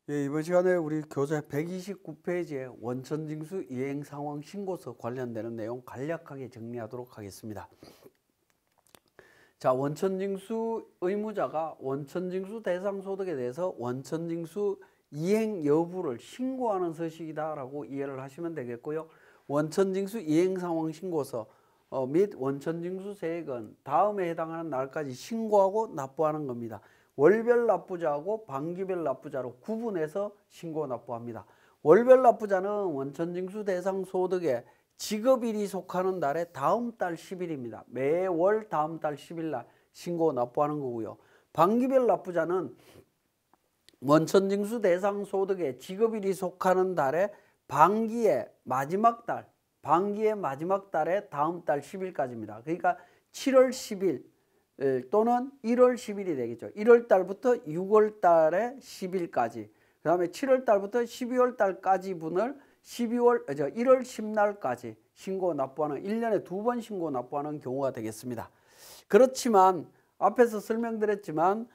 예, 이번 시간에 우리 교재 129페이지에 원천징수 이행상황 신고서 관련되는 내용 간략하게 정리하도록 하겠습니다. 자, 원천징수 의무자가 원천징수 대상 소득에 대해서 원천징수 이행 여부를 신고하는 서식이다라고 이해를 하시면 되겠고요. 원천징수 이행상황 신고서 및 원천징수 세액은 다음에 해당하는 날까지 신고하고 납부하는 겁니다. 월별 납부자하고 반기별 납부자로 구분해서 신고 납부합니다. 월별 납부자는 원천징수 대상 소득에 지급일이 속하는 달에 다음 달 10일입니다. 매월 다음 달 10일 날 신고 납부하는 거고요. 반기별 납부자는 원천징수 대상 소득에 지급일이 속하는 달에 반기의 마지막 달, 반기의 마지막 달에 다음 달 10일까지입니다. 그러니까 7월 10일 또는 1월 10일이 되겠죠. 1월 달부터 6월 달에 10일까지, 그 다음에 7월 달부터 12월 달까지 분을 1월 10날까지 신고 납부하는 1년에 2번 신고 납부하는 경우가 되겠습니다. 그렇지만 앞에서 설명드렸지만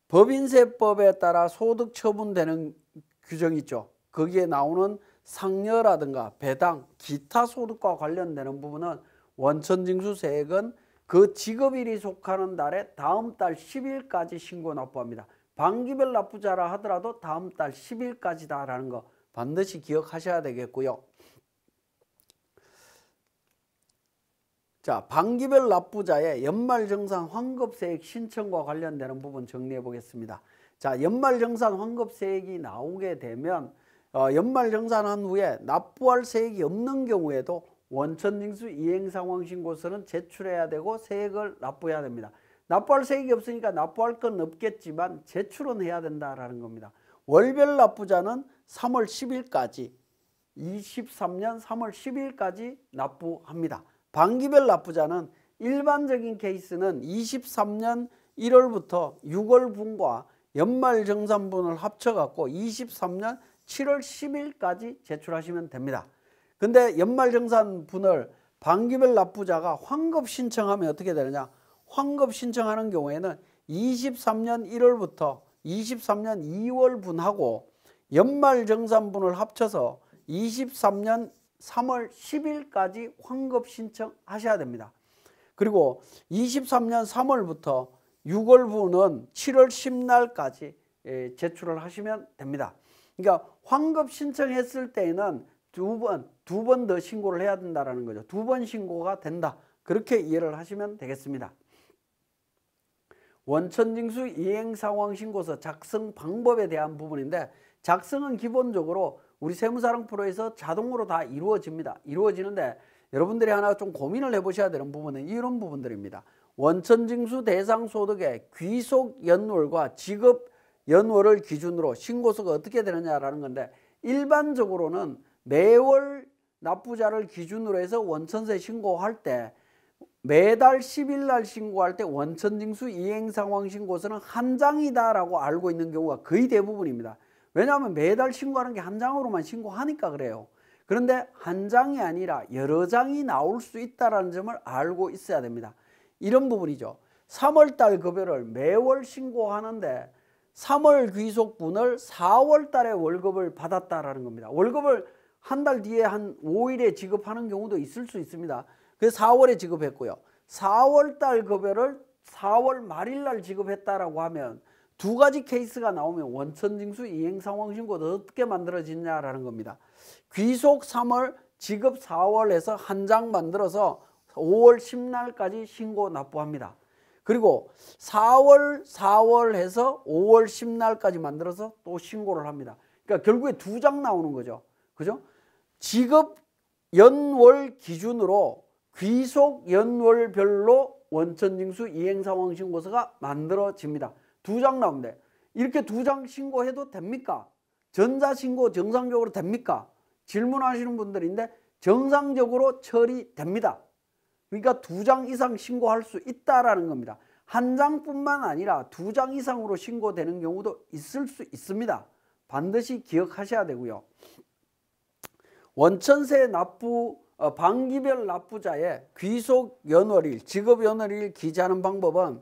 법인세법에 따라 소득 처분되는 규정이 있죠. 거기에 나오는 상여라든가 배당, 기타 소득과 관련되는 부분은 원천징수세액은 그 지급일이 속하는 달에 다음 달 10일까지 신고 납부합니다. 반기별 납부자라 하더라도 다음 달 10일까지다라는 거 반드시 기억하셔야 되겠고요. 자, 반기별 납부자의 연말정산 환급세액 신청과 관련되는 부분 정리해 보겠습니다. 자, 연말정산 환급세액이 나오게 되면 연말정산한 후에 납부할 세액이 없는 경우에도 원천징수 이행상황신고서는 제출해야 되고 세액을 납부해야 됩니다. 납부할 세액이 없으니까 납부할 건 없겠지만 제출은 해야 된다라는 겁니다. 월별 납부자는 3월 10일까지 23년 3월 10일까지 납부합니다. 반기별 납부자는 일반적인 케이스는 23년 1월부터 6월분과 연말정산분을 합쳐갖고 23년 7월 10일까지 제출하시면 됩니다. 근데 연말정산분을 반기별 납부자가 환급 신청하면 어떻게 되느냐? 환급 신청하는 경우에는 23년 1월부터 23년 2월분하고 연말정산분을 합쳐서 23년 3월 10일까지 환급 신청하셔야 됩니다. 그리고 23년 3월부터 6월분은 7월 10날까지 제출을 하시면 됩니다. 그러니까 환급 신청했을 때에는 두 번 더 신고를 해야 된다는 거죠. 2번 신고가 된다. 그렇게 이해를 하시면 되겠습니다. 원천징수 이행상황신고서 작성 방법에 대한 부분인데, 작성은 기본적으로 우리 세무사랑 프로에서 자동으로 다 이루어집니다. 이루어지는데 여러분들이 하나 좀 고민을 해보셔야 되는 부분은 이런 부분들입니다. 원천징수 대상 소득의 귀속 연월과 지급 연월을 기준으로 신고서가 어떻게 되느냐라는 건데, 일반적으로는 매월 납부자를 기준으로 해서 원천세 신고할 때 매달 10일 날 신고할 때 원천징수 이행상황 신고서는 한 장이다라고 알고 있는 경우가 거의 대부분입니다. 왜냐하면 매달 신고하는 게 한 장으로만 신고하니까 그래요. 그런데 한 장이 아니라 여러 장이 나올 수 있다는 점을 알고 있어야 됩니다. 이런 부분이죠. 3월달 급여를 매월 신고하는데 3월 귀속분을 4월 달에 월급을 받았다라는 겁니다. 월급을 한 달 뒤에 한 5일에 지급하는 경우도 있을 수 있습니다. 그래서 4월에 지급했고요. 4월 달 급여를 4월 말일 날 지급했다라고 하면 두 가지 케이스가 나오면 원천징수 이행상황신고도 어떻게 만들어지냐라는 겁니다. 귀속 3월, 지급 4월에서 한 장 만들어서 5월 10날까지 신고 납부합니다. 그리고 4월 해서 5월 10날까지 만들어서 또 신고를 합니다. 그러니까 결국에 두 장 나오는 거죠. 그죠? 지급 연월 기준으로 귀속 연월별로 원천징수 이행상황 신고서가 만들어집니다. 두 장 나오는데 이렇게 두 장 신고해도 됩니까? 전자신고 정상적으로 됩니까? 질문하시는 분들인데 정상적으로 처리됩니다. 그러니까 두 장 이상 신고할 수 있다라는 겁니다. 한 장뿐만 아니라 두 장 이상으로 신고되는 경우도 있을 수 있습니다. 반드시 기억하셔야 되고요. 원천세 납부 반기별 납부자의 귀속 연월일, 지급 연월일 기재하는 방법은,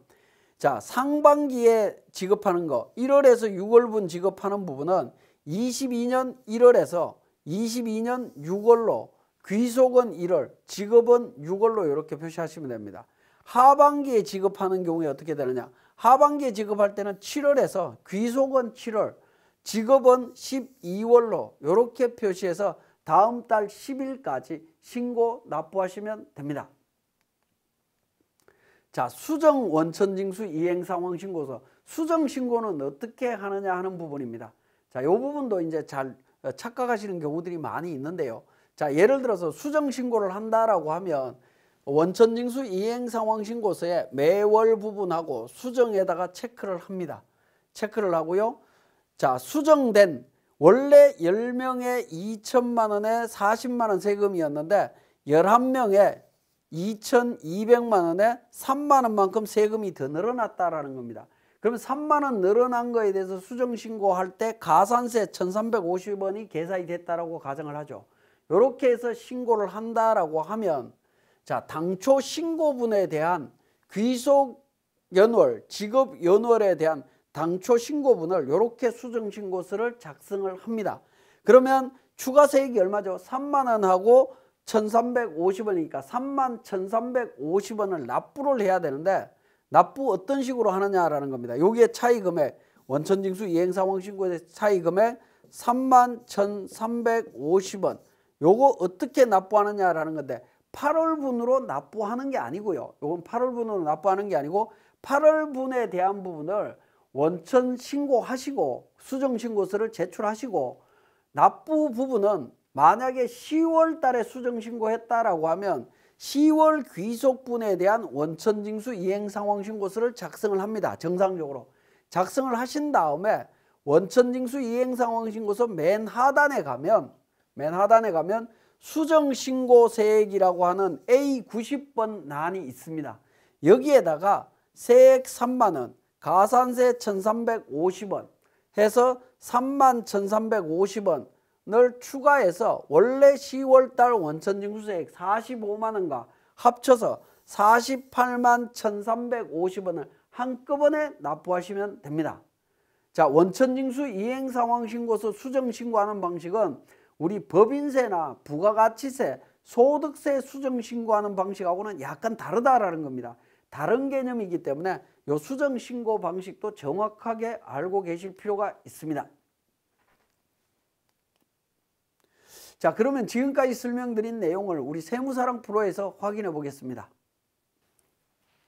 자, 상반기에 지급하는 거 1월에서 6월분 지급하는 부분은 22년 1월에서 22년 6월로 귀속은 1월, 지급은 6월로 이렇게 표시하시면 됩니다. 하반기에 지급하는 경우에 어떻게 되느냐? 하반기에 지급할 때는 7월에서 귀속은 7월, 지급은 12월로 이렇게 표시해서 다음 달 10일까지 신고 납부하시면 됩니다. 자, 수정 원천징수 이행상황신고서. 수정 신고는 어떻게 하느냐 하는 부분입니다. 자, 이 부분도 이제 잘 착각하시는 경우들이 많이 있는데요. 자, 예를 들어서 수정 신고를 한다라고 하면 원천징수 이행상황신고서에 매월 부분하고 수정에다가 체크를 합니다. 체크를 하고요. 자, 수정된 원래 10명에 2천만 원에 40만 원 세금이었는데 11명에 2,200만 원에 3만 원만큼 세금이 더 늘어났다라는 겁니다. 그러면 3만 원 늘어난 거에 대해서 수정 신고할 때 가산세 1,350원이 계산이 됐다라고 가정을 하죠. 이렇게 해서 신고를 한다라고 하면 자, 당초 신고분에 대한 귀속 연월, 지급 연월에 대한 당초 신고분을 이렇게 수정 신고서를 작성을 합니다. 그러면 추가세액이 얼마죠? 3만 원하고 1,350원이니까 3만 1,350원을 납부를 해야 되는데 납부 어떤 식으로 하느냐라는 겁니다. 여기에 차이금액, 원천징수 이행상황신고의 차이금액 3만 1,350원. 요거 어떻게 납부하느냐라는 건데 8월분으로 납부하는 게 아니고요. 요건 8월분으로 납부하는 게 아니고 8월분에 대한 부분을 원천 신고하시고 수정 신고서를 제출하시고 납부 부분은 만약에 10월 달에 수정 신고했다라고 하면 10월 귀속분에 대한 원천징수 이행상황신고서를 작성을 합니다. 정상적으로. 작성을 하신 다음에 원천징수 이행상황신고서 맨 하단에 가면 수정신고세액이라고 하는 A90번 난이 있습니다. 여기에다가 세액 3만 원, 가산세 1,350원 해서 3만 1,350원을 추가해서 원래 10월달 원천징수세액 45만 원과 합쳐서 48만 1,350원을 한꺼번에 납부하시면 됩니다. 자, 원천징수 이행상황신고서 수정신고하는 방식은 우리 법인세나 부가가치세, 소득세 수정신고하는 방식하고는 약간 다르다라는 겁니다. 다른 개념이기 때문에 이 수정신고 방식도 정확하게 알고 계실 필요가 있습니다. 자, 그러면 지금까지 설명드린 내용을 우리 세무사랑 프로에서 확인해 보겠습니다.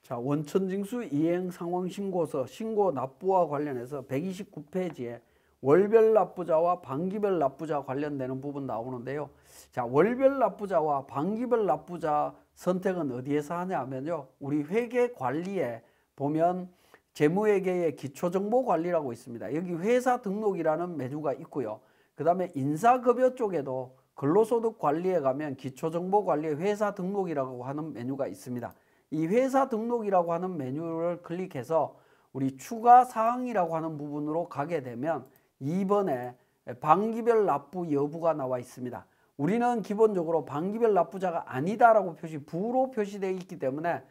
자, 원천징수 이행상황신고서 신고 납부와 관련해서 129페이지에 월별 납부자와 반기별 납부자 관련되는 부분 나오는데요. 자, 월별 납부자와 반기별 납부자 선택은 어디에서 하냐 하면요. 우리 회계관리에 보면 재무회계의 기초정보관리라고 있습니다. 여기 회사 등록이라는 메뉴가 있고요. 그 다음에 인사급여 쪽에도 근로소득관리에 가면 기초정보관리의 회사 등록이라고 하는 메뉴가 있습니다. 이 회사 등록이라고 하는 메뉴를 클릭해서 우리 추가사항이라고 하는 부분으로 가게 되면 2번에 반기별 납부 여부가 나와 있습니다. 우리는 기본적으로 반기별 납부자가 아니다라고 부로 표시되어 있기 때문에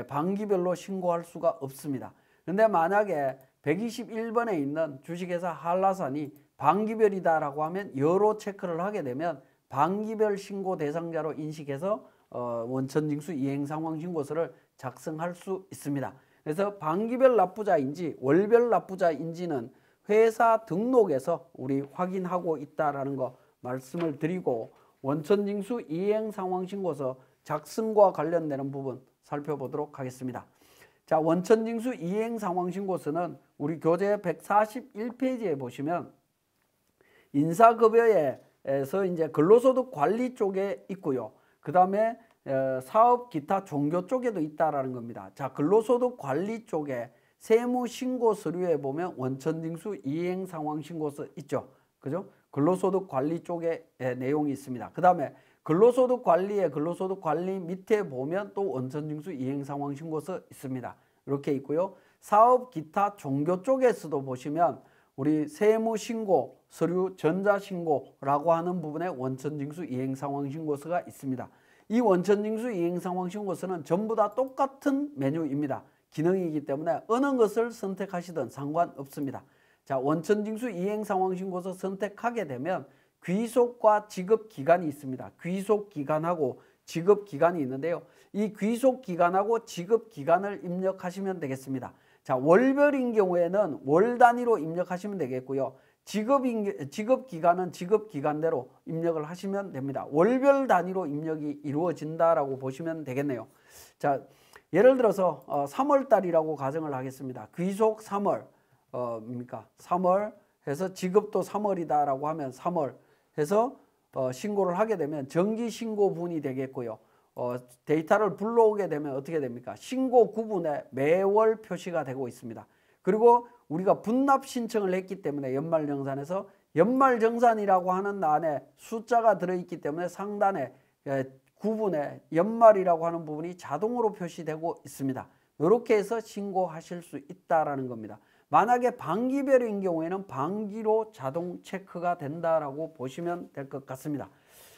반기별로 신고할 수가 없습니다. 그런데 만약에 121번에 있는 주식회사 한라산이 반기별이다라고 하면 여로 체크를 하게 되면 반기별 신고 대상자로 인식해서 원천징수 이행상황신고서를 작성할 수 있습니다. 그래서 반기별 납부자인지 월별 납부자인지는 회사 등록에서 우리 확인하고 있다라는 거 말씀을 드리고 원천징수 이행상황신고서 작성과 관련되는 부분 살펴보도록 하겠습니다. 자, 원천징수 이행상황신고서는 우리 교재 141페이지에 보시면 인사급여에서 이제 근로소득 관리 쪽에 있고요. 그 다음에 사업 기타 종교 쪽에도 있다라는 겁니다. 자, 근로소득 관리 쪽에 세무신고 서류에 보면 원천징수 이행상황신고서 있죠. 그죠? 근로소득 관리 쪽에 내용이 있습니다. 그 다음에 근로소득 관리 밑에 보면 또 원천징수 이행상황신고서 있습니다. 이렇게 있고요. 사업 기타 종교 쪽에서도 보시면 우리 세무신고 서류 전자신고라고 하는 부분에 원천징수 이행상황신고서가 있습니다. 이 원천징수 이행상황신고서는 전부 다 똑같은 메뉴입니다. 기능이기 때문에 어느 것을 선택하시든 상관없습니다. 자, 원천징수 이행상황신고서 선택하게 되면 귀속과 지급기간이 있습니다. 귀속기간하고 지급기간이 있는데요. 이 귀속기간하고 지급기간을 입력하시면 되겠습니다. 자, 월별인 경우에는 월 단위로 입력하시면 되겠고요. 지급기간은 지급기간대로 입력을 하시면 됩니다. 월별 단위로 입력이 이루어진다라고 보시면 되겠네요. 자, 예를 들어서 3월 달이라고 가정을 하겠습니다. 귀속 3월, 3월 해서 지급도 3월이다라고 하면 3월 해서 신고를 하게 되면 정기신고분이 되겠고요. 데이터를 불러오게 되면 어떻게 됩니까? 신고 구분에 매월 표시가 되고 있습니다. 그리고 우리가 분납 신청을 했기 때문에 연말정산에서 연말정산이라고 하는 안에 숫자가 들어있기 때문에 상단에 구분에 연말이라고 하는 부분이 자동으로 표시되고 있습니다. 이렇게 해서 신고하실 수 있다라는 겁니다. 만약에 반기별인 경우에는 반기로 자동 체크가 된다라고 보시면 될 것 같습니다.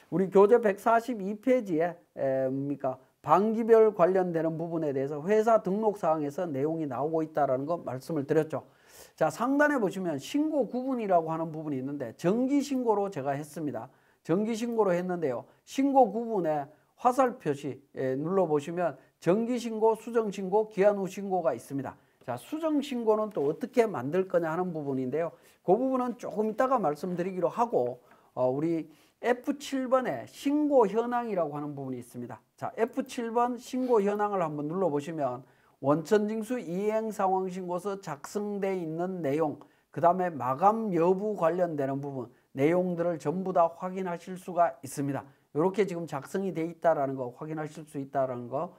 우리 교재 142페이지에 반기별 관련되는 부분에 대해서 회사 등록사항에서 내용이 나오고 있다는 거 말씀을 드렸죠. 자, 상단에 보시면 신고 구분이라고 하는 부분이 있는데 정기신고로 제가 했습니다. 정기신고로 했는데요. 신고 구분에 화살 표시 눌러보시면 정기신고, 수정신고, 기한 후 신고가 있습니다. 자, 수정신고는 또 어떻게 만들 거냐 하는 부분인데요. 그 부분은 조금 이따가 말씀드리기로 하고 우리 F7번에 신고 현황이라고 하는 부분이 있습니다. 자, F7번 신고 현황을 한번 눌러보시면 원천징수 이행상황신고서 작성되어 있는 내용, 그 다음에 마감 여부 관련되는 부분, 내용들을 전부 다 확인하실 수가 있습니다. 이렇게 지금 작성이 되어 있다는 거 확인하실 수 있다는 거,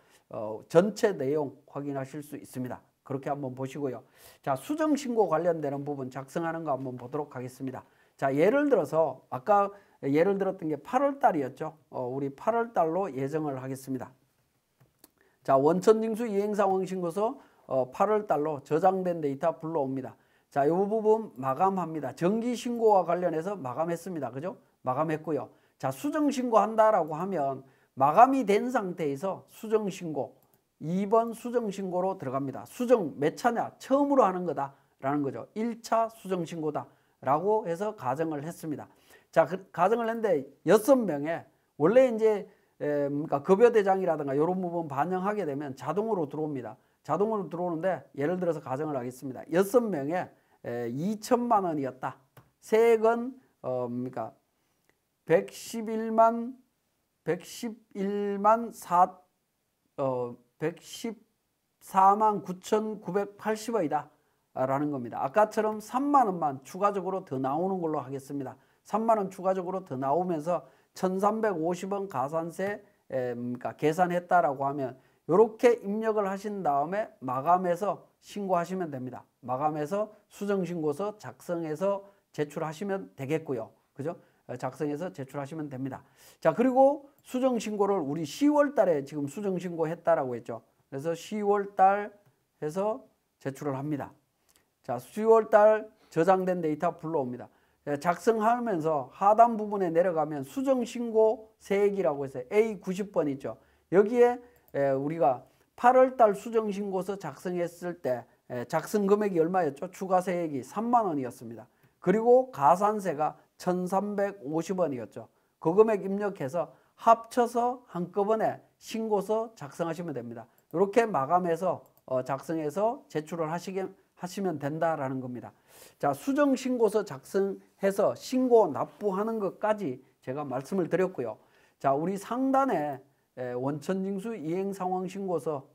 전체 내용 확인하실 수 있습니다. 그렇게 한번 보시고요. 자, 수정신고 관련되는 부분 작성하는 거 한번 보도록 하겠습니다. 자, 예를 들어서 아까 예를 들었던 게 8월 달이었죠. 우리 8월 달로 예정을 하겠습니다. 자, 원천징수 이행상황신고서 8월 달로 저장된 데이터 불러옵니다. 자, 이 부분 마감합니다. 정기신고와 관련해서 마감했습니다. 그죠? 마감했고요. 자, 수정신고한다라고 하면 마감이 된 상태에서 수정신고 2번 수정신고로 들어갑니다. 수정 몇 차냐? 처음으로 하는 거다라는 거죠. 1차 수정신고다라고 해서 가정을 했습니다. 자, 가정을 했는데 6명에 원래 이제 급여대장이라든가 이런 부분 반영하게 되면 자동으로 들어옵니다. 자동으로 들어오는데 예를 들어서 가정을 하겠습니다. 6명에 2천만 원이었다. 세액은 111만 114만 9,980원이다 라는 겁니다. 아까처럼 3만 원만 추가적으로 더 나오는 걸로 하겠습니다. 3만 원 추가적으로 더 나오면서 1,350원 가산세 계산했다라고 하면 이렇게 입력을 하신 다음에 마감해서 신고하시면 됩니다. 마감해서 수정신고서 작성해서 제출하시면 되겠고요. 그죠? 작성해서 제출하시면 됩니다. 자, 그리고 수정신고를 우리 10월 달에 지금 수정신고 했다라고 했죠. 그래서 10월 달 해서 제출을 합니다. 자, 10월 달 저장된 데이터 불러옵니다. 작성하면서 하단 부분에 내려가면 수정신고 세액이라고 해서 A90번 있죠. 여기에 우리가 8월 달 수정신고서 작성했을 때 작성 금액이 얼마였죠? 추가세액이 3만 원이었습니다. 그리고 가산세가 1,350원이었죠. 그 금액 입력해서 합쳐서 한꺼번에 신고서 작성하시면 됩니다. 이렇게 마감해서 작성해서 제출을 하시면 된다라는 겁니다. 자, 수정신고서 작성해서 신고 납부하는 것까지 제가 말씀을 드렸고요. 자, 우리 상단에 원천징수 이행상황신고서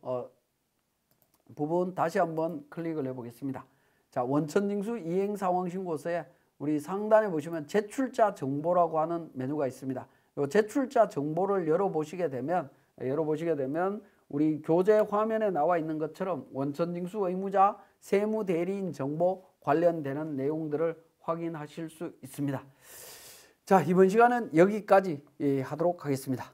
부분 다시 한번 클릭을 해보겠습니다. 자, 원천징수 이행상황신고서에 우리 상단에 보시면 제출자 정보라고 하는 메뉴가 있습니다. 이 제출자 정보를 열어보시게 되면 우리 교재 화면에 나와 있는 것처럼 원천징수 의무자, 세무대리인 정보 관련되는 내용들을 확인하실 수 있습니다. 자, 이번 시간은 여기까지 하도록 하겠습니다.